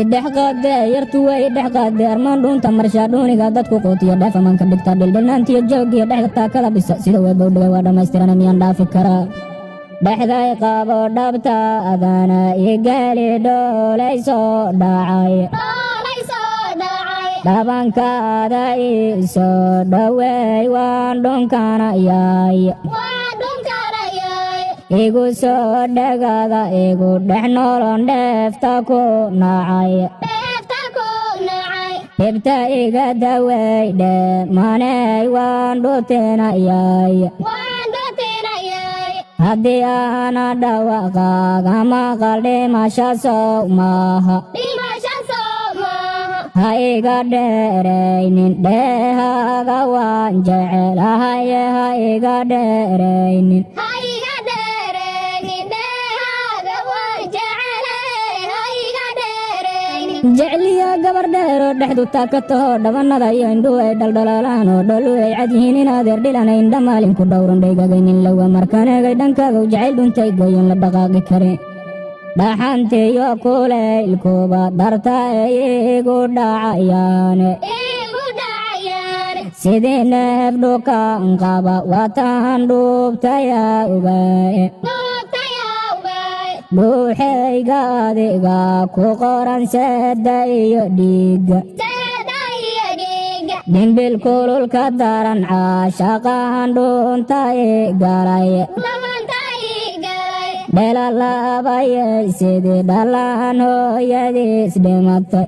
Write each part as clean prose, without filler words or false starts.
idhaqaade yartuwa idhaqaade armaan dhuunta marshaadhooniga dadku qootiya dheef amaan ka dhigta dhildhilnaantiyo joogiya dhexda kala bisa sida weebowdhawe waa dhammaystiran miyaan dhaafi karaa dhexday qabo dhabta adana igaali dhooleyso dhacay dhabankaada isoo dhaweey waan dhunkanayay igu soo dhegada igu dhex nolon dheefta ku nacay dhibta iga daweey dheemaney waan dhutinayay haddii aana dhawaqaaga maqal dhimasha sow maaha ha iga dheeraynin dheehaaga waan jecelahaye ha iga dheeraynin jecliya gabar dheero dhexdu taakataho dhabanada iyo indhuhu ay dhaldhalaalaan oo dholu ay cad yihiin inaadeer dhilanayn dhamaalin ku dhowran dhaygagaynin lawa markaan eegay dhankaaga u jacayl dhuntay goyan la dhaqaaqi karin dhaxantiyo kulaylkuba darta ay igu dhacayaane sidii neef dhukaan qaba wataan dhuubtayaa ogaaye dhuuxayga adiga ku qoran seeda iyo dhiiga dhimbil kululka daran caashaqaan dhuunta i galay dhelalabayay sidii dhalaan hooyadiis dhimatay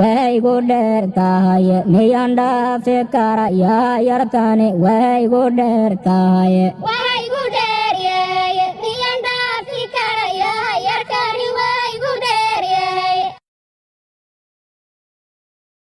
waygu dheer tahaye miyaan dhaafi kara yaa yartani waygu dheer tahaye